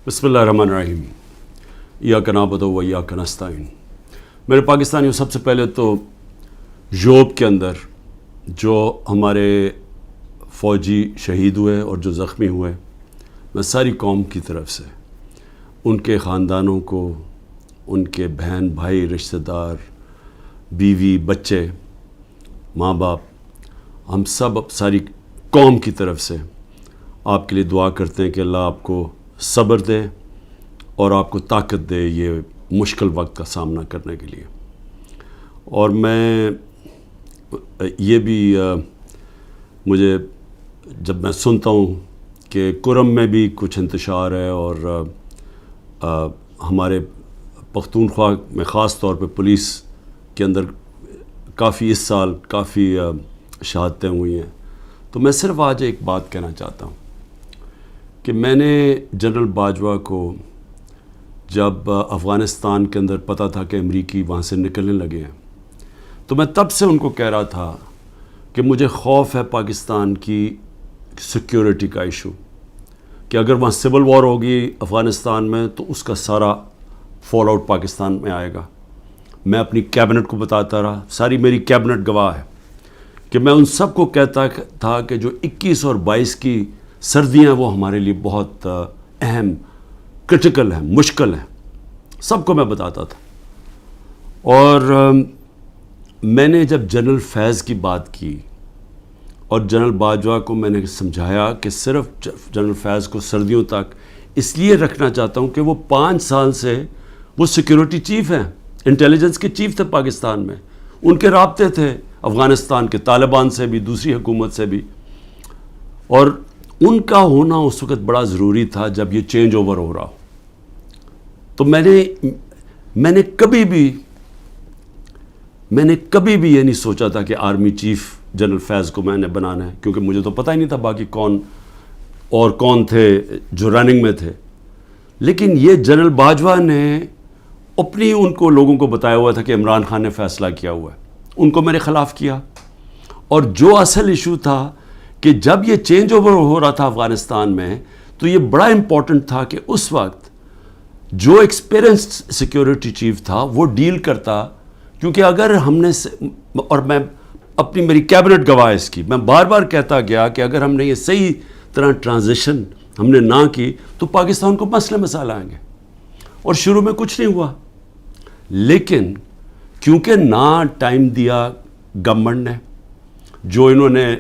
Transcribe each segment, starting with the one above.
بسم اللہ الرحمن الرحیم ایاک نعبد و ایاک نستعین۔ میرے پاکستانیوں، سب سے پہلے تو یوب کے اندر جو ہمارے فوجی شہید ہوئے اور جو زخمی ہوئے، میں ساری قوم کی طرف سے ان کے خاندانوں کو، ان کے بہن بھائی، رشتہ دار، بیوی، بچے، ماں باپ، ہم سب ساری قوم کی طرف سے آپ کے لیے دعا کرتے ہیں کہ اللہ آپ کو صبر دے اور آپ کو طاقت دے یہ مشکل وقت کا سامنا کرنے کے لیے۔ اور میں یہ بھی مجھے جب میں سنتا ہوں کہ کرم میں بھی کچھ انتشار ہے اور ہمارے پختونخوا میں خاص طور پہ پولیس کے اندر کافی اس سال کافی شہادتیں ہوئی ہیں، تو میں صرف آج ایک بات کہنا چاہتا ہوں کہ میں نے جنرل باجوہ کو جب افغانستان کے اندر پتہ تھا کہ امریکی وہاں سے نکلنے لگے ہیں، تو میں تب سے ان کو کہہ رہا تھا کہ مجھے خوف ہے پاکستان کی سیکیورٹی کا ایشو، کہ اگر وہاں سول وار ہوگی افغانستان میں تو اس کا سارا فال آؤٹ پاکستان میں آئے گا۔ میں اپنی کیبنٹ کو بتاتا رہا، ساری میری کیبنٹ گواہ ہے کہ میں ان سب کو کہتا تھا کہ جو 21 اور 22 کی سردیاں وہ ہمارے لیے بہت اہم، کرٹیکل ہیں، مشکل ہیں، سب کو میں بتاتا تھا۔ اور میں نے جب جنرل فیض کی بات کی اور جنرل باجوہ کو میں نے سمجھایا کہ صرف جنرل فیض کو سردیوں تک اس لیے رکھنا چاہتا ہوں کہ وہ 5 سال سے وہ سیکیورٹی چیف ہیں، انٹیلیجنس کے چیف تھے پاکستان میں، ان کے رابطے تھے افغانستان کے طالبان سے بھی، دوسری حکومت سے بھی، اور ان کا ہونا اس وقت بڑا ضروری تھا جب یہ چینج اوور ہو رہا ہو۔ تو میں نے کبھی بھی یہ نہیں سوچا تھا کہ آرمی چیف جنرل فیض کو میں نے بنانا ہے، کیونکہ مجھے تو پتہ ہی نہیں تھا باقی کون تھے جو رننگ میں تھے۔ لیکن یہ جنرل باجوہ نے اپنی ان کو لوگوں کو بتایا ہوا تھا کہ عمران خان نے فیصلہ کیا ہوا ہے، ان کو میرے خلاف کیا۔ اور جو اصل ایشو تھا کہ جب یہ چینج اوور ہو رہا تھا افغانستان میں، تو یہ بڑا امپورٹنٹ تھا کہ اس وقت جو ایکسپیرینسڈ سیکیورٹی چیف تھا وہ ڈیل کرتا، کیونکہ اگر ہم نے، اور میں میری کیبنٹ گواہ اس کی، میں بار بار کہتا گیا کہ اگر ہم نے یہ صحیح طرح ٹرانزیشن ہم نے نہ کی تو پاکستان کو مسئلے مسائل آئیں گے۔ اور شروع میں کچھ نہیں ہوا، لیکن کیونکہ نہ ٹائم دیا گورنمنٹ نے، جو انہوں نے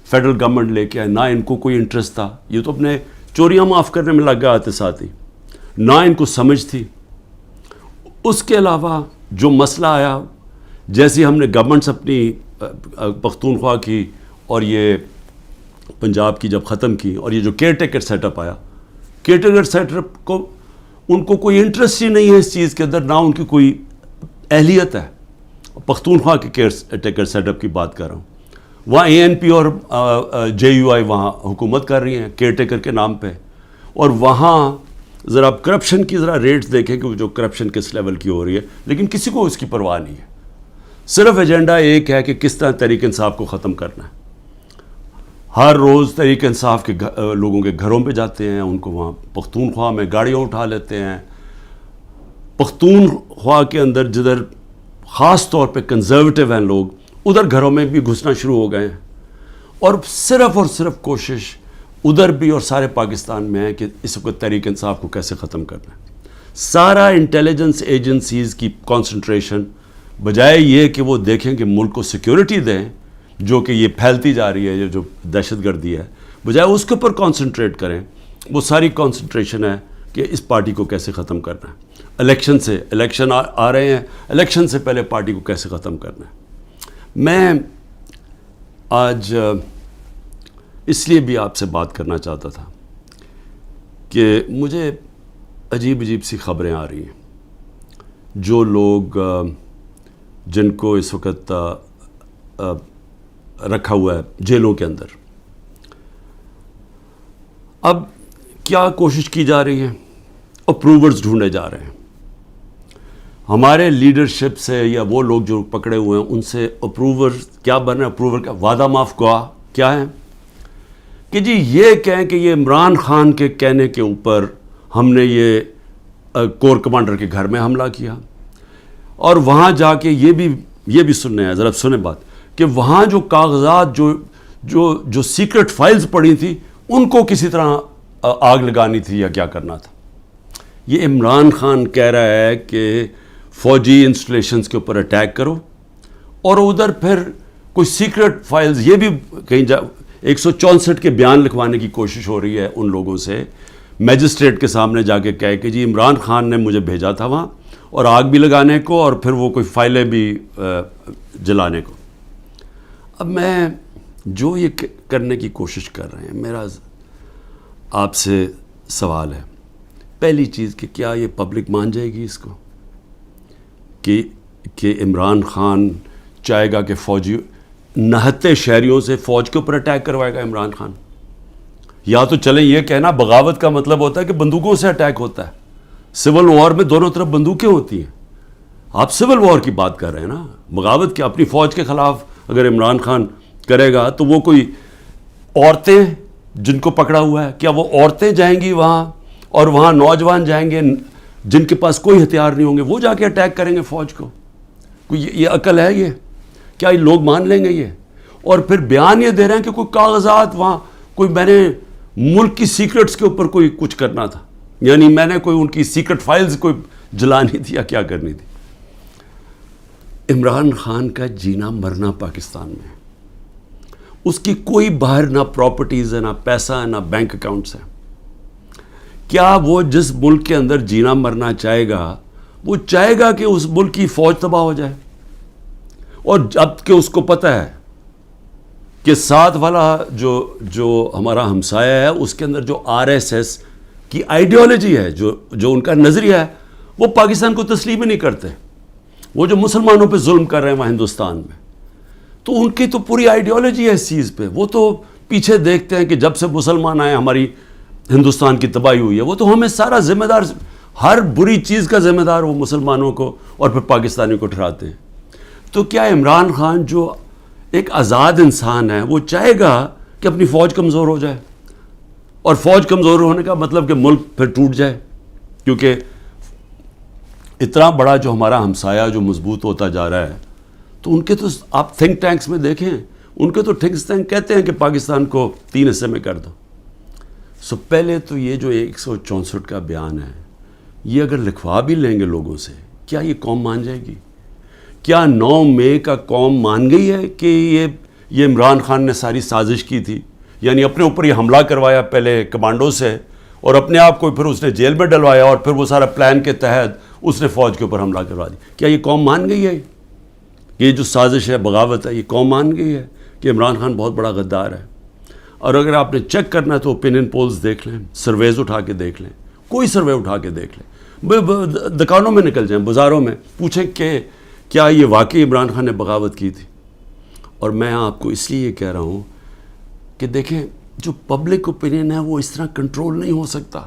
فیڈرل گورنمنٹ لے کے آئے، نہ ان کو کوئی انٹرسٹ تھا، یہ تو اپنے چوریاں معاف کرنے میں لگ گئے آتے ساتھ ہی، نہ ان کو سمجھ تھی۔ اس کے علاوہ جو مسئلہ آیا، جیسے ہم نے گورنمنٹس اپنی پختونخوا کی اور یہ پنجاب کی جب ختم کی، اور یہ جو کیئر ٹیکر سیٹ اپ آیا، کیئر ٹیکر سیٹ اپ کو ان کو کوئی انٹرسٹ ہی نہیں ہے اس چیز کے اندر، نہ ان کی کوئی اہلیت ہے۔ پختونخوا کے کیئر ٹیکر سیٹ اپ کی بات کر رہا ہوں، وہاں ANP اور JUI وہاں حکومت کر رہی ہیں کیئر ٹیکر کے نام پہ، اور وہاں ذرا کرپشن کی ذرا ریٹس دیکھیں کہ جو کرپشن کس لیول کی ہو رہی ہے، لیکن کسی کو اس کی پرواہ نہیں ہے، صرف ایجنڈا ایک ہے کہ کس طرح تحریک انصاف کو ختم کرنا ہے۔ ہر روز تحریک انصاف کے لوگوں کے گھروں پہ جاتے ہیں، ان کو وہاں پختونخوا میں گاڑیاں اٹھا لیتے ہیں۔ پختونخوا کے اندر جدھر خاص طور پہ کنزرویٹو ہیں لوگ، ادھر گھروں میں بھی گھسنا شروع ہو گئے ہیں، اور صرف کوشش ادھر بھی اور سارے پاکستان میں ہے کہ اس وقت تحریک انصاف کو کیسے ختم کرنا ہے۔ سارا انٹیلیجنس ایجنسیز کی کانسنٹریشن بجائے یہ کہ وہ دیکھیں کہ ملک کو سیکیورٹی دیں، جو کہ یہ پھیلتی جا رہی ہے، یہ جو دہشت گردی ہے، بجائے اس کے اوپر کانسنٹریٹ کریں، وہ ساری کانسنٹریشن ہے کہ اس پارٹی کو کیسے ختم کرنا ہے۔ الیکشن آ رہے ہیں، الیکشن سے پہلے پارٹی کو کیسے ختم کرنا ہے۔ میں آج اس لیے بھی آپ سے بات کرنا چاہتا تھا کہ مجھے عجیب سی خبریں آ رہی ہیں، جو لوگ جن کو اس وقت رکھا ہوا ہے جیلوں کے اندر، اب کیا کوشش کی جا رہی ہے، اپروورز ڈھونڈے جا رہے ہیں ہمارے لیڈرشپ سے، یا وہ لوگ جو پکڑے ہوئے ہیں ان سے اپروور کیا بن رہے ہیں، اپروور کا وعدہ معاف گواہ کیا ہے کہ جی یہ کہیں کہ یہ عمران خان کے کہنے کے اوپر ہم نے یہ کور کمانڈر کے گھر میں حملہ کیا، اور وہاں جا کے یہ بھی سننے ہیں، ذرا سنیں بات، کہ وہاں جو کاغذات جو سیکرٹ فائلز پڑی تھی ان کو کسی طرح آگ لگانی تھی یا کیا کرنا تھا۔ یہ عمران خان کہہ رہا ہے کہ فوجی انسٹالیشنز کے اوپر اٹیک کرو، اور ادھر پھر کوئی سیکرٹ فائلز، یہ بھی کہیں 164 کے بیان لکھوانے کی کوشش ہو رہی ہے ان لوگوں سے، میجسٹریٹ کے سامنے جا کے کہے کہ جی عمران خان نے مجھے بھیجا تھا وہاں، اور آگ بھی لگانے کو، اور پھر وہ کوئی فائلیں بھی جلانے کو۔ اب میں جو یہ کرنے کی کوشش کر رہے ہیں، میرا آپ سے سوال ہے، پہلی چیز کہ کیا یہ پبلک مان جائے گی اس کو کہ عمران خان چاہے گا کہ فوجی نہتے شہریوں سے فوج کے اوپر اٹیک کروائے گا عمران خان؟ یا تو چلیں یہ کہنا بغاوت کا مطلب ہوتا ہے کہ بندوقوں سے اٹیک ہوتا ہے، سول وار میں دونوں طرف بندوقیں ہوتی ہیں، آپ سول وار کی بات کر رہے ہیں نا، بغاوت کیا؟ اپنی فوج کے خلاف اگر عمران خان کرے گا تو وہ کوئی عورتیں جن کو پکڑا ہوا ہے، کیا وہ عورتیں جائیں گی وہاں، اور وہاں نوجوان جائیں گے جن کے پاس کوئی ہتھیار نہیں ہوں گے، وہ جا کے اٹیک کریں گے فوج کو؟ کوئی یہ عقل ہے؟ یہ کیا یہ لوگ مان لیں گے یہ؟ اور پھر بیان یہ دے رہے ہیں کہ کوئی کاغذات وہاں، کوئی میں نے ملک کی سیکرٹس کے اوپر کوئی کچھ کرنا تھا، یعنی میں نے کوئی ان کی سیکرٹ فائلز کوئی جلانی تھی یا کیا کرنی تھی۔ عمران خان کا جینا مرنا پاکستان میں، اس کی کوئی باہر نہ پراپرٹیز ہے، نہ پیسہ ہے، نہ بینک اکاؤنٹس ہیں۔ کیا وہ جس ملک کے اندر جینا مرنا چاہے گا، وہ چاہے گا کہ اس ملک کی فوج تباہ ہو جائے؟ اور جب کہ اس کو پتہ ہے کہ ساتھ والا جو ہمارا ہمسایہ ہے، اس کے اندر جو RSS کی آئیڈیالوجی ہے، جو ان کا نظریہ ہے، وہ پاکستان کو تسلیم ہی نہیں کرتے، وہ جو مسلمانوں پہ ظلم کر رہے ہیں وہاں ہندوستان میں، تو ان کی تو پوری آئیڈیالوجی ہے اس چیز پہ، وہ تو پیچھے دیکھتے ہیں کہ جب سے مسلمان آئے ہماری ہندوستان کی تباہی ہوئی ہے، وہ تو ہمیں سارا ذمہ دار، ہر بری چیز کا ذمہ دار وہ مسلمانوں کو اور پھر پاکستانیوں کو ٹھہراتے ہیں۔ تو کیا عمران خان جو ایک آزاد انسان ہے، وہ چاہے گا کہ اپنی فوج کمزور ہو جائے؟ اور فوج کمزور ہونے کا مطلب کہ ملک پھر ٹوٹ جائے، کیونکہ اتنا بڑا جو ہمارا ہمسایہ جو مضبوط ہوتا جا رہا ہے، تو ان کے تو آپ تھنک ٹینکس میں دیکھیں، ان کے تو تھنک ٹینک کہتے ہیں کہ پاکستان کو 3 حصے میں کر دو۔ سو پہلے تو یہ جو 164 کا بیان ہے، یہ اگر لکھوا بھی لیں گے لوگوں سے، کیا یہ قوم مان جائے گی؟ کیا 9 مئی کا قوم مان گئی ہے کہ یہ عمران خان نے ساری سازش کی تھی؟ یعنی اپنے اوپر یہ حملہ کروایا پہلے کمانڈو سے، اور اپنے آپ کو پھر اس نے جیل میں ڈلوایا، اور پھر وہ سارا پلان کے تحت اس نے فوج کے اوپر حملہ کروا دی۔ کیا یہ قوم مان گئی ہے کہ یہ جو سازش ہے، بغاوت ہے، یہ قوم مان گئی ہے کہ عمران خان بہت بڑا غدار ہے؟ اور اگر آپ نے چیک کرنا ہے تو اوپینین پولز دیکھ لیں، سرویز اٹھا کے دیکھ لیں، کوئی سروے اٹھا کے دیکھ لیں، دکانوں میں نکل جائیں، بازاروں میں پوچھیں کہ کیا یہ واقعی عمران خان نے بغاوت کی تھی؟ اور میں آپ کو اس لیے یہ کہہ رہا ہوں کہ دیکھیں، جو پبلک اوپینین ہے وہ اس طرح کنٹرول نہیں ہو سکتا۔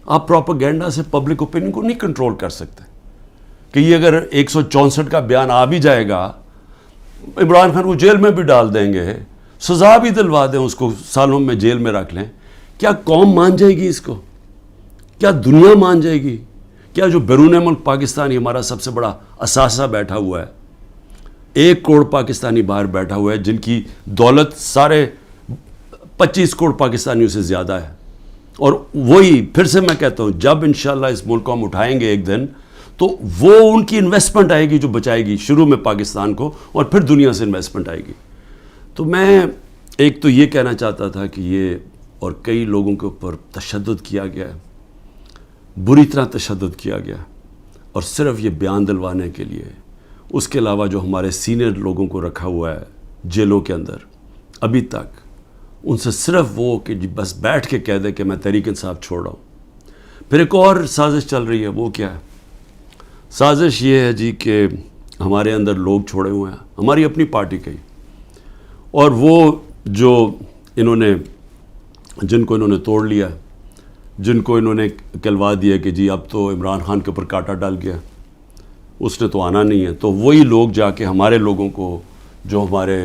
آپ پروپیگنڈا سے پبلک اوپینین کو نہیں کنٹرول کر سکتے کہ یہ اگر 164 کا بیان آ بھی جائے گا، عمران خان کو جیل میں بھی ڈال دیں گے، سزا بھی دلوا دیں اس کو، سالوں میں جیل میں رکھ لیں، کیا قوم مان جائے گی اس کو؟ کیا دنیا مان جائے گی؟ کیا جو بیرون ملک پاکستانی ہمارا سب سے بڑا اثاثہ بیٹھا ہوا ہے، 1 کروڑ پاکستانی باہر بیٹھا ہوا ہے، جن کی دولت سارے 25 کروڑ پاکستانیوں سے زیادہ ہے، اور وہی پھر سے میں کہتا ہوں، جب انشاءاللہ اس ملک کو ہم اٹھائیں گے ایک دن، تو وہ ان کی انویسٹمنٹ آئے گی جو بچائے گی شروع میں پاکستان کو، اور پھر دنیا سے انویسٹمنٹ آئے گی۔ تو میں ایک تو یہ کہنا چاہتا تھا کہ یہ اور کئی لوگوں کے اوپر تشدد کیا گیا ہے، بری طرح تشدد کیا گیا، اور صرف یہ بیان دلوانے کے لیے۔ اس کے علاوہ جو ہمارے سینئر لوگوں کو رکھا ہوا ہے جیلوں کے اندر ابھی تک، ان سے صرف وہ کہ جی بس بیٹھ کے کہہ دے کہ میں تحریک انصاف چھوڑ رہا ہوں۔ پھر ایک اور سازش چل رہی ہے، وہ کیا ہے؟ سازش یہ ہے جی کہ ہمارے اندر لوگ چھوڑے ہوئے ہیں، ہماری اپنی پارٹی کے، اور وہ جو جن کو انہوں نے توڑ لیا، جن کو انہوں نے کہلوا دیا کہ جی اب تو عمران خان کے اوپر کانٹا ڈال گیا، اس نے تو آنا نہیں ہے، تو وہی لوگ جا کے ہمارے لوگوں کو، جو ہمارے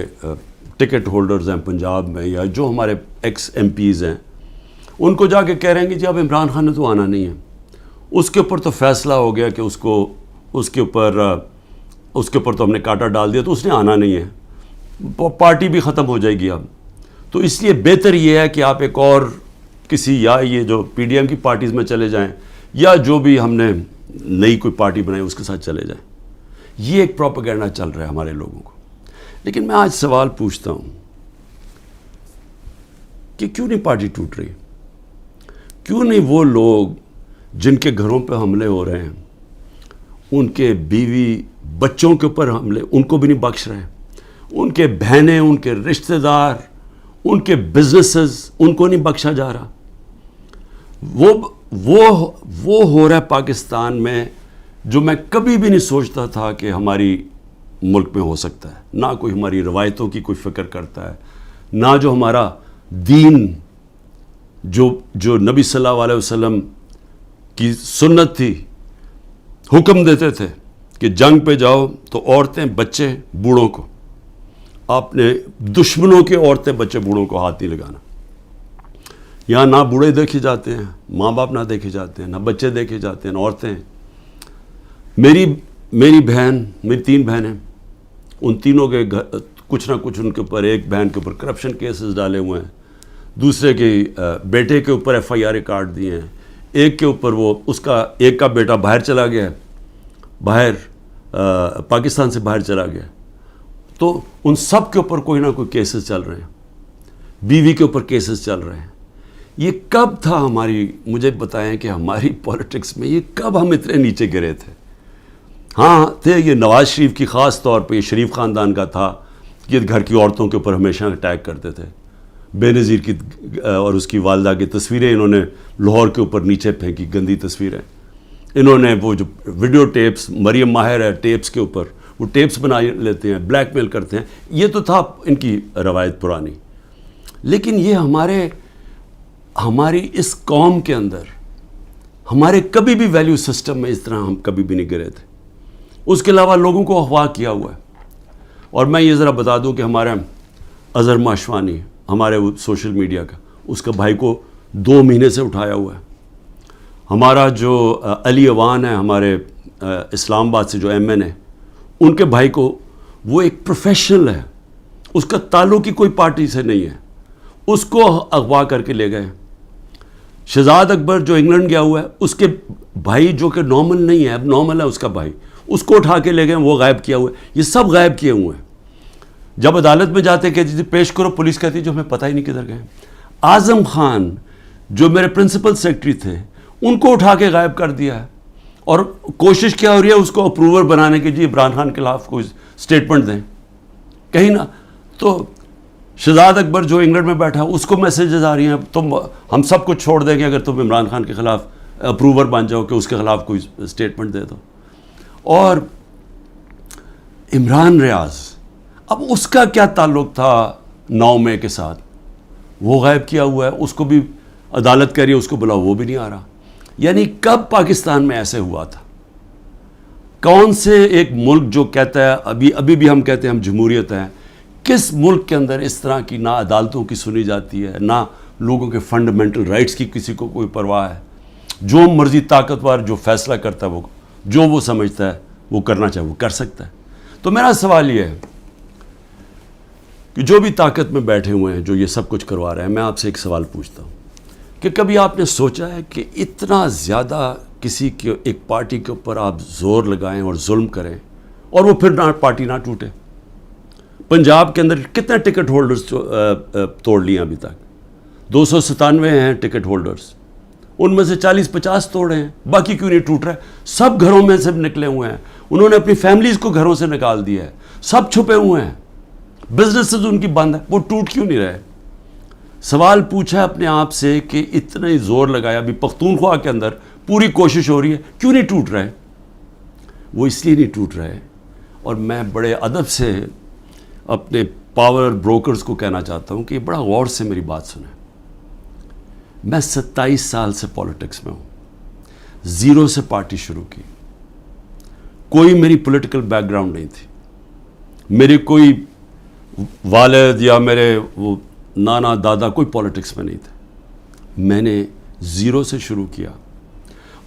ٹکٹ ہولڈرز ہیں پنجاب میں، یا جو ہمارے ایکس ایم پیز ہیں، ان کو جا کے کہہ رہے ہیں کہ جی اب عمران خان نے تو آنا نہیں ہے، اس کے اوپر تو فیصلہ ہو گیا کہ اس کے اوپر تو ہم نے کانٹا ڈال دیا، تو اس نے آنا نہیں ہے، پارٹی بھی ختم ہو جائے گی اب. تو اس لیے بہتر یہ ہے کہ آپ ایک اور کسی یا یہ جو پی ڈی ایم کی پارٹیز میں چلے جائیں یا جو بھی ہم نے نئی کوئی پارٹی بنائی اس کے ساتھ چلے جائیں. یہ ایک پروپیگنڈا چل رہا ہے ہمارے لوگوں کو. لیکن میں آج سوال پوچھتا ہوں کہ کیوں نہیں پارٹی ٹوٹ رہی؟ کیوں نہیں وہ لوگ جن کے گھروں پہ حملے ہو رہے ہیں، ان کے بیوی بچوں کے اوپر حملے، ان کو بھی نہیں بخش رہے، ان کے بہنیں، ان کے رشتہ دار، ان کے بزنسز، ان کو نہیں بخشا جا رہا؟ وہ ہو رہا ہے پاکستان میں جو میں کبھی بھی نہیں سوچتا تھا کہ ہماری ملک میں ہو سکتا ہے. نہ کوئی ہماری روایتوں کی کوئی فکر کرتا ہے، نہ جو ہمارا دین جو نبی صلی اللہ علیہ وسلم کی سنت تھی، حکم دیتے تھے کہ جنگ پہ جاؤ تو عورتیں بچے بوڑھوں کو، آپ نے دشمنوں کے عورتیں بچے بوڑھوں کو ہاتھ نہیں لگانا. یہاں نہ بوڑھے دیکھے جاتے ہیں، ماں باپ نہ دیکھے جاتے ہیں، نہ بچے دیکھے جاتے ہیں، نہ عورتیں. میری بہن، میری 3 بہنیں، ان تینوں کے کچھ نہ کچھ ان کے اوپر، ایک بہن کے اوپر کرپشن کیسز ڈالے ہوئے ہیں، دوسرے کے بیٹے کے اوپر FIR کاٹ دیے ہیں، ایک کے اوپر ایک کا بیٹا باہر چلا گیا، پاکستان سے باہر چلا گیا. تو ان سب کے اوپر کوئی نہ کوئی کیسز چل رہے ہیں، بیوی کے اوپر کیسز چل رہے ہیں. یہ کب تھا مجھے بتائیں کہ ہماری پولیٹکس میں یہ کب ہم اتنے نیچے گرے تھے؟ ہاں تھے، یہ نواز شریف کی خاص طور پہ، یہ شریف خاندان کا تھا کہ گھر کی عورتوں کے اوپر ہمیشہ اٹیک کرتے تھے. بے نظیر کی اور اس کی والدہ کی تصویریں انہوں نے لاہور کے اوپر نیچے پھینکی، گندی تصویریں. انہوں نے وہ جو ویڈیو ٹیپس، مریم ماہر ہے ٹیپس کے اوپر، وہ ٹیپس بنا لیتے ہیں، بلیک میل کرتے ہیں. یہ تو تھا ان کی روایت پرانی. لیکن یہ ہماری اس قوم کے اندر، ہمارے کبھی بھی ویلیو سسٹم میں اس طرح ہم کبھی بھی نہیں گرے تھے. اس کے علاوہ لوگوں کو اغوا کیا ہوا ہے. اور میں یہ ذرا بتا دوں کہ ہمارا اظہر ماشوانی، ہمارے وہ سوشل میڈیا کا، اس کا بھائی کو 2 مہینے سے اٹھایا ہوا ہے. ہمارا جو علی اوان ہے، ہمارے اسلام آباد سے جو MN ہے، ان کے بھائی کو، وہ ایک پروفیشنل ہے، اس کا تعلق ہی کوئی پارٹی سے نہیں ہے، اس کو اغوا کر کے لے گئے. شہزاد اکبر جو انگلینڈ گیا ہوا ہے، اس کے بھائی جو کہ نارمل نہیں ہے، اب نارمل ہے اس کا بھائی، اس کو اٹھا کے لے گئے، وہ غائب کیا ہوا ہے. یہ سب غائب کیے ہوئے ہیں. جب عدالت میں جاتے کہ جی پیش کرو، پولیس کہتی جو ہمیں پتہ ہی نہیں کدھر گئے. اعظم خان جو میرے پرنسپل سیکرٹری تھے، ان کو اٹھا کے غائب کر دیا ہے. اور کوشش کیا ہو رہی ہے اس کو اپروور بنانے کی، جی عمران خان کے خلاف کوئی سٹیٹمنٹ دیں کہیں نہ. تو شہزاد اکبر جو انگلینڈ میں بیٹھا، اس کو میسیجز آ رہی ہیں ہم سب کچھ چھوڑ دیں گے اگر تم عمران خان کے خلاف اپروور بن جاؤ کہ اس کے خلاف کوئی سٹیٹمنٹ دے دو. اور عمران ریاض، اب اس کا کیا تعلق تھا 9 مئی کے ساتھ؟ وہ غائب کیا ہوا ہے. اس کو بھی عدالت کہہ رہی ہے اس کو بلاؤ، وہ بھی نہیں آ رہا. یعنی کب پاکستان میں ایسے ہوا تھا؟ کون سے ایک ملک جو کہتا ہے، ابھی بھی ہم کہتے ہیں ہم جمہوریت ہیں، کس ملک کے اندر اس طرح کی نہ عدالتوں کی سنی جاتی ہے، نہ لوگوں کے فنڈامنٹل رائٹس کی کسی کو کوئی پرواہ ہے؟ جو مرضی طاقتور جو فیصلہ کرتا ہے، جو وہ سمجھتا ہے وہ کرنا چاہے وہ کر سکتا ہے. تو میرا سوال یہ ہے کہ جو بھی طاقت میں بیٹھے ہوئے ہیں، جو یہ سب کچھ کروا رہے ہیں، میں آپ سے ایک سوال پوچھتا ہوں کہ کبھی آپ نے سوچا ہے کہ اتنا زیادہ کسی کے ایک پارٹی کے اوپر آپ زور لگائیں اور ظلم کریں اور وہ پھر پارٹی نہ ٹوٹے؟ پنجاب کے اندر کتنے ٹکٹ ہولڈرز توڑ لیے ابھی تک؟ 297 ہیں ٹکٹ ہولڈرز، ان میں سے 40-50 توڑے ہیں. باقی کیوں نہیں ٹوٹ رہا ہے؟ سب گھروں میں سے نکلے ہوئے ہیں. انہوں نے اپنی فیملیز کو گھروں سے نکال دیا ہے. سب چھپے ہوئے ہیں، بزنسز ان کی بند ہے. وہ ٹوٹ کیوں نہیں رہے؟ سوال پوچھا اپنے آپ سے کہ اتنا زور لگایا، ابھی پختونخوا کے اندر پوری کوشش ہو رہی ہے، کیوں نہیں ٹوٹ رہے؟ وہ اس لیے نہیں ٹوٹ رہے. اور میں بڑے ادب سے اپنے پاور بروکرز کو کہنا چاہتا ہوں کہ بڑا غور سے میری بات سنیں. میں 27 سال سے پولیٹکس میں ہوں، 0 سے پارٹی شروع کی. کوئی میری پولیٹیکل بیک گراؤنڈ نہیں تھی. میرے کوئی والد یا میرے وہ نانا دادا کوئی پولیٹکس میں نہیں تھے. میں نے زیرو سے شروع کیا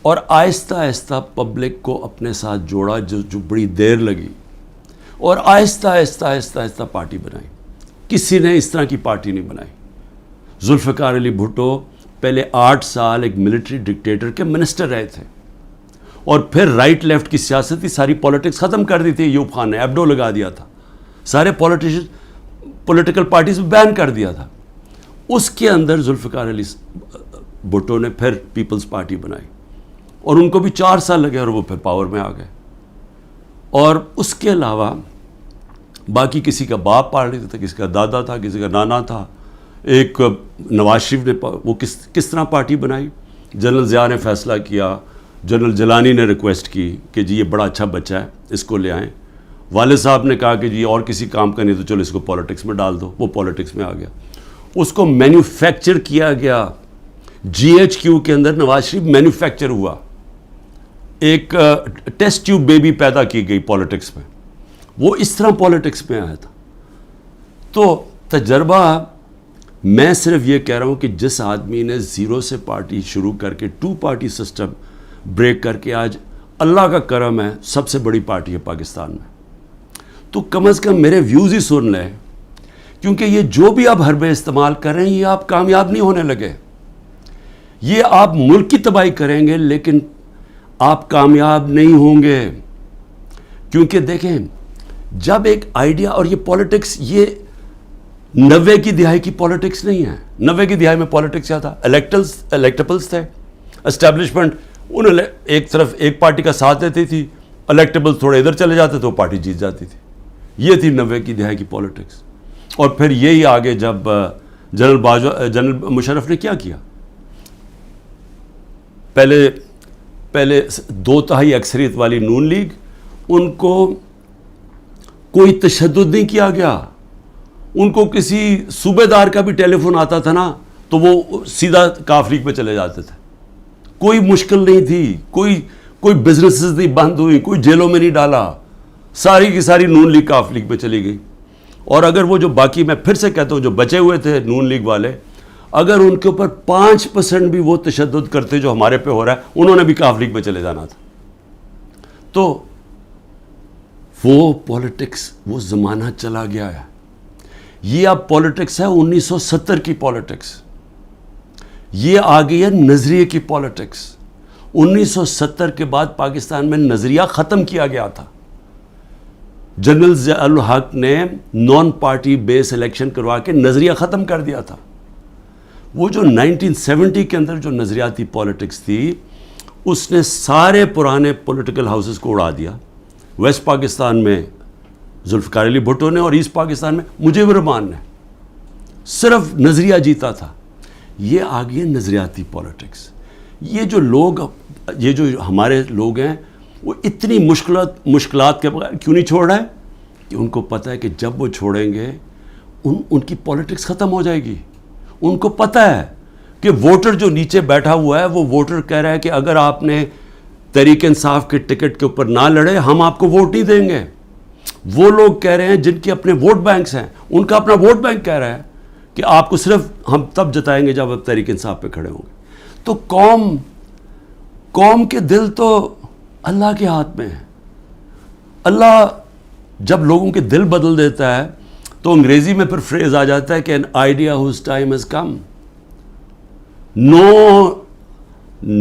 اور آہستہ آہستہ پبلک کو اپنے ساتھ جوڑا، جو بڑی دیر لگی، اور آہستہ آہستہ آہستہ آہستہ پارٹی بنائی. کسی نے اس طرح کی پارٹی نہیں بنائی. ذوالفقار علی بھٹو پہلے 8 سال ایک ملٹری ڈکٹیٹر کے منسٹر رہے تھے، اور پھر رائٹ لیفٹ کی سیاست تھی، ساری پولیٹکس ختم کر دی تھی. ایوب خان نے ایبڈو لگا دیا تھا، سارے پولیٹیکل پارٹیز بین کر دیا تھا. اس کے اندر ذوالفقار علی بھٹو نے پھر پیپلز پارٹی بنائی، اور ان کو بھی 4 سال لگے اور وہ پھر پاور میں آ گئے. اور اس کے علاوہ باقی کسی کا باپ پارٹی تھا، کسی کا دادا تھا، کسی کا نانا تھا. ایک نواز شریف نے وہ کس طرح پارٹی بنائی. جنرل ضیاء نے فیصلہ کیا، جنرل جیلانی نے ریکویسٹ کی کہ جی یہ بڑا اچھا بچہ ہے، اس کو لے آئیں. والد صاحب نے کہا کہ جی اور کسی کام کا نہیں تو چلو اس کو پولیٹکس میں ڈال دو. وہ پولیٹکس میں آ گیا. اس کو مینوفیکچر کیا گیا. جی ایچ کیو کے اندر نواز شریف مینوفیکچر ہوا. ایک ٹیسٹ ٹیوب بیبی پیدا کی گئی پولیٹکس میں. وہ اس طرح پولیٹکس میں آیا تھا. تو تجربہ، میں صرف یہ کہہ رہا ہوں کہ جس آدمی نے زیرو سے پارٹی شروع کر کے 2 پارٹی سسٹم بریک کر کے آج اللہ کا کرم ہے سب سے بڑی پارٹی ہے پاکستان میں، تو کم از کم میرے ویوز ہی سن لیں. کیونکہ یہ جو بھی آپ حربے استعمال کر رہے ہیں یہ آپ کامیاب نہیں ہونے لگے. یہ آپ ملک کی تباہی کریں گے لیکن آپ کامیاب نہیں ہوں گے. کیونکہ دیکھیں، جب ایک آئیڈیا، اور یہ پولیٹکس یہ 90 کی دہائی کی پولیٹکس نہیں ہے. 90 کی دہائی میں پولیٹکس کیا تھا؟ الیکٹیبلز تھے، اسٹیبلشمنٹ انہوں نے ایک طرف ایک پارٹی کا ساتھ دیتی تھی، الیکٹیبلز تھوڑے ادھر چلے جاتے تو وہ پارٹی جیت جاتی تھی. یہ تھی 90 کی دہائی کی پولیٹکس. اور پھر یہی آگے جب جنرل مشرف نے کیا کیا، پہلے 2/3 اکثریت والی نون لیگ، ان کو کوئی تشدد نہیں کیا گیا. ان کو کسی صوبے دار کا بھی ٹیلی فون آتا تھا نا تو وہ سیدھا کاف لیگ پہ چلے جاتے تھے. کوئی مشکل نہیں تھی، کوئی بزنسز نہیں بند ہوئی، کوئی جیلوں میں نہیں ڈالا. ساری کی ساری نون لیگ کاف لیگ پہ چلی گئی. اور اگر وہ جو باقی، میں پھر سے کہتا ہوں، جو بچے ہوئے تھے نون لیگ والے، اگر ان کے اوپر 5% بھی وہ تشدد کرتے جو ہمارے پہ ہو رہا ہے، انہوں نے بھی کاف لیگ پہ چلے جانا تھا. تو وہ پولیٹکس، وہ زمانہ چلا گیا ہے. یہ اب پولیٹکس ہے 1970 کی پولیٹکس. یہ آ گئی ہے نظریے کی پولیٹکس. 1970 کے بعد پاکستان میں نظریہ ختم کیا گیا تھا. جنرل ضیاء الحق نے نان پارٹی بیس الیکشن کروا کے نظریہ ختم کر دیا تھا. وہ جو 1970 کے اندر جو نظریاتی پولیٹکس تھی، اس نے سارے پرانے پولیٹیکل ہاؤسز کو اڑا دیا. ویسٹ پاکستان میں ذوالفقار علی بھٹو نے، اور ایسٹ پاکستان میں مجیب الرحمان نے. صرف نظریہ جیتا تھا. یہ آ گئی ہے نظریاتی پولیٹکس. یہ جو ہمارے لوگ ہیں وہ اتنی مشکلات کے بغیر کیوں نہیں چھوڑ رہے؟ کہ ان کو پتہ ہے کہ جب وہ چھوڑیں گے ان کی پولیٹکس ختم ہو جائے گی. ان کو پتہ ہے کہ ووٹر جو نیچے بیٹھا ہوا ہے، وہ ووٹر کہہ رہا ہے کہ اگر آپ نے تحریک انصاف کے ٹکٹ کے اوپر نہ لڑے ہم آپ کو ووٹ نہیں دیں گے. وہ لوگ کہہ رہے ہیں جن کے اپنے ووٹ بینکس ہیں، ان کا اپنا ووٹ بینک کہہ رہا ہے کہ آپ کو صرف ہم تب جتائیں گے جب آپ تحریک انصاف پہ کھڑے ہوں گے. تو قوم کے دل تو اللہ کے ہاتھ میں ہے. اللہ جب لوگوں کے دل بدل دیتا ہے تو انگریزی میں پھر فریز آ جاتا ہے کہ an idea whose time has come. No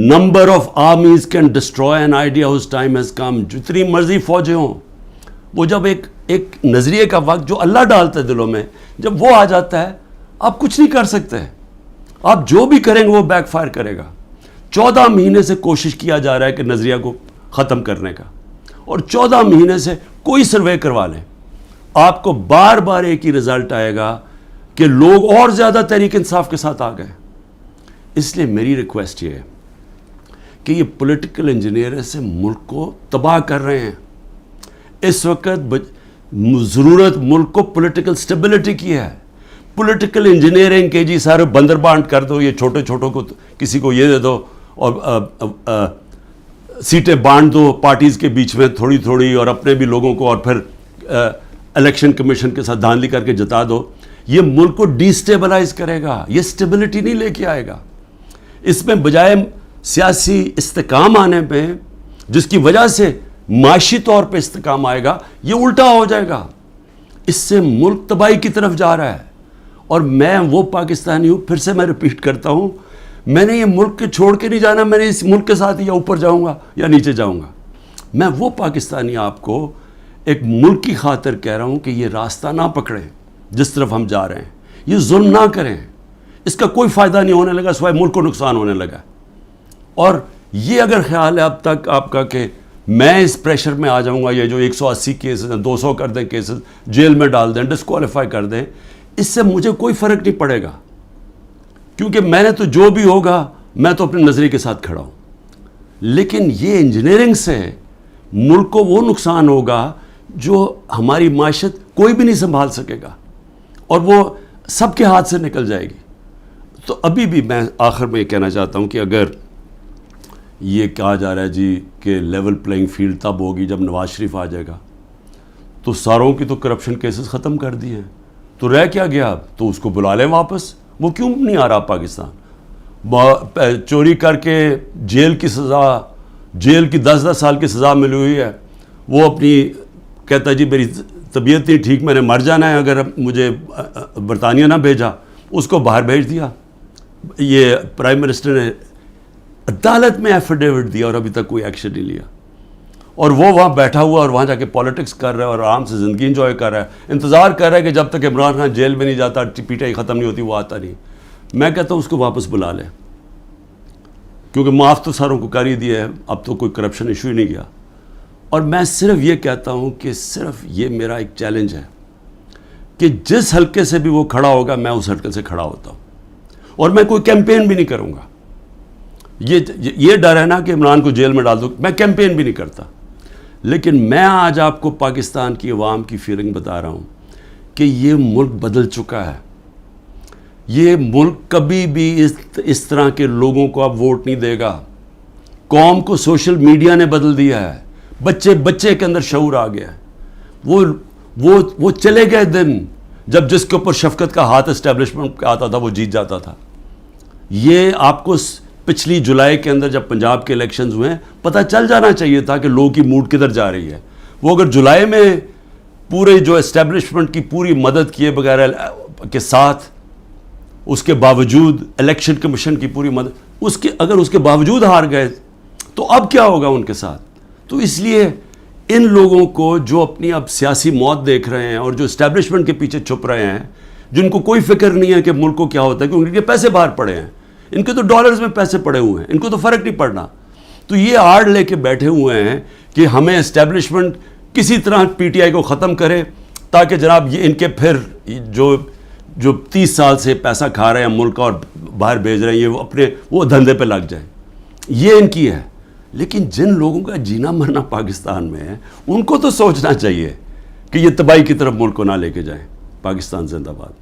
number of armies can destroy an idea whose time has come. جتنی مرضی فوجیں ہوں، وہ جب ایک نظریے کا وقت جو اللہ ڈالتا ہے دلوں میں، جب وہ آ جاتا ہے آپ کچھ نہیں کر سکتے. آپ جو بھی کریں گے وہ بیک فائر کرے گا. 14 مہینے سے کوشش کیا جا رہا ہے کہ نظریہ کو ختم کرنے کا، اور 14 مہینے سے کوئی سروے کروا لیں، آپ کو بار بار ایک ہی رزلٹ آئے گا کہ لوگ اور زیادہ تحریک انصاف کے ساتھ آ گئے. اس لیے میری ریکویسٹ یہ ہے کہ یہ پولیٹیکل انجینئر سے ملک کو تباہ کر رہے ہیں. اس وقت ضرورت ملک کو پولیٹیکل سٹیبلٹی کی ہے. پولیٹیکل انجینئرنگ کے جی سارے بندر بانٹ کر دو، یہ چھوٹے چھوٹوں کو کسی کو یہ دے دو اور سیٹیں بانٹ دو پارٹیز کے بیچ میں تھوڑی تھوڑی، اور اپنے بھی لوگوں کو، اور پھر الیکشن کمیشن کے ساتھ دھاندلی کر کے جتا دو. یہ ملک کو ڈی سٹیبلائز کرے گا، یہ سٹیبلٹی نہیں لے کے آئے گا. اس میں بجائے سیاسی استحکام آنے پہ، جس کی وجہ سے معاشی طور پہ استحکام آئے گا، یہ الٹا ہو جائے گا. اس سے ملک تباہی کی طرف جا رہا ہے. اور میں وہ پاکستانی ہوں، پھر سے میں ریپیٹ کرتا ہوں، میں نے یہ ملک کے چھوڑ کے نہیں جانا، میں نے اس ملک کے ساتھ یا اوپر جاؤں گا یا نیچے جاؤں گا. میں وہ پاکستانی آپ کو ایک ملک کی خاطر کہہ رہا ہوں کہ یہ راستہ نہ پکڑیں جس طرف ہم جا رہے ہیں، یہ ظلم نہ کریں. اس کا کوئی فائدہ نہیں ہونے لگا سوائے ملک کو نقصان ہونے لگا. اور یہ اگر خیال ہے اب تک آپ کا کہ میں اس پریشر میں آ جاؤں گا، یہ جو 180 کیسز ہیں 200 کر دیں، کیسز جیل میں ڈال دیں، ڈسکوالیفائی کر دیں، اس سے مجھے کوئی فرق نہیں پڑے گا، کیونکہ میں نے تو جو بھی ہوگا میں تو اپنے نظریے کے ساتھ کھڑا ہوں. لیکن یہ انجینئرنگ سے ملک کو وہ نقصان ہوگا جو ہماری معیشت کوئی بھی نہیں سنبھال سکے گا، اور وہ سب کے ہاتھ سے نکل جائے گی. تو ابھی بھی میں آخر میں یہ کہنا چاہتا ہوں کہ اگر یہ کہا جا رہا ہے جی کہ لیول پلینگ فیلڈ تب ہوگی جب نواز شریف آ جائے گا، تو ساروں کی تو کرپشن کیسز ختم کر دیے ہیں، تو رہ کیا گیا اب؟ تو اس کو بلا لیں واپس. وہ کیوں نہیں آ رہا پاکستان؟ چوری کر کے جیل کی سزا، جیل کی 10 سال کی سزا ملی ہوئی ہے، وہ اپنی کہتا ہے جی میری طبیعت نہیں ٹھیک، میں نے مر جانا ہے اگر مجھے برطانیہ نہ بھیجا، اس کو باہر بھیج دیا. یہ پرائم منسٹر نے عدالت میں ایفیڈیوٹ دیا اور ابھی تک کوئی ایکشن نہیں لیا، اور وہ وہاں بیٹھا ہوا اور وہاں جا کے پالیٹکس کر رہا ہے اور آرام سے زندگی انجوائے کر رہا ہے، انتظار کر رہا ہے کہ جب تک عمران خان جیل میں نہیں جاتا، پی ٹی آئی ختم نہیں ہوتی، وہ آتا نہیں. میں کہتا ہوں اس کو واپس بلا لیں، کیونکہ معاف تو ساروں کو کر ہی دیا ہے، اب تو کوئی کرپشن ایشو ہی نہیں گیا. اور میں صرف یہ کہتا ہوں کہ صرف یہ میرا ایک چیلنج ہے کہ جس حلقے سے بھی وہ کھڑا ہوگا میں اس حلقے سے کھڑا ہوتا ہوں، اور میں کوئی کیمپین بھی نہیں کروں گا. یہ ڈر ہے نا کہ عمران کو جیل میں ڈال دو، میں کیمپین بھی نہیں کرتا. لیکن میں آج آپ کو پاکستان کی عوام کی فیلنگ بتا رہا ہوں کہ یہ ملک بدل چکا ہے. یہ ملک کبھی بھی اس طرح کے لوگوں کو اب ووٹ نہیں دے گا. قوم کو سوشل میڈیا نے بدل دیا ہے، بچے کے اندر شعور آ گیا ہے. وہ چلے گئے دن جب جس کے اوپر شفقت کا ہاتھ اسٹیبلشمنٹ کا آتا تھا وہ جیت جاتا تھا. یہ آپ کو پچھلی جولائی کے اندر جب پنجاب کے الیکشنز ہوئے پتہ چل جانا چاہیے تھا کہ لوگوں کی موڈ کدھر جا رہی ہے. وہ اگر جولائی میں پورے جو اسٹیبلشمنٹ کی پوری مدد کیے بغیر کے ساتھ، اس کے باوجود الیکشن کمیشن کی پوری مدد، اگر اس کے باوجود ہار گئے تو اب کیا ہوگا ان کے ساتھ؟ تو اس لیے ان لوگوں کو جو اپنی اب سیاسی موت دیکھ رہے ہیں اور جو اسٹیبلشمنٹ کے پیچھے چھپ رہے ہیں، جن کو کوئی فکر نہیں ہے کہ ملک کو کیا ہوتا ہے، کیونکہ ان کے پیسے باہر پڑے ہیں، ان کے تو ڈالرز میں پیسے پڑے ہوئے ہیں، ان کو تو فرق نہیں پڑنا. تو یہ آڑ لے کے بیٹھے ہوئے ہیں کہ ہمیں اسٹیبلشمنٹ کسی طرح پی ٹی آئی کو ختم کرے، تاکہ جناب یہ ان کے پھر جو 30 سال سے پیسہ کھا رہے ہیں ملک کا اور باہر بھیج رہے ہیں، یہ اپنے وہ دھندے پہ لگ جائیں. یہ ان کی ہے. لیکن جن لوگوں کا جینا مرنا پاکستان میں ہے، ان کو تو سوچنا چاہیے کہ یہ تباہی کی طرف ملک کو نہ لے کے جائیں. پاکستان زندہ باد.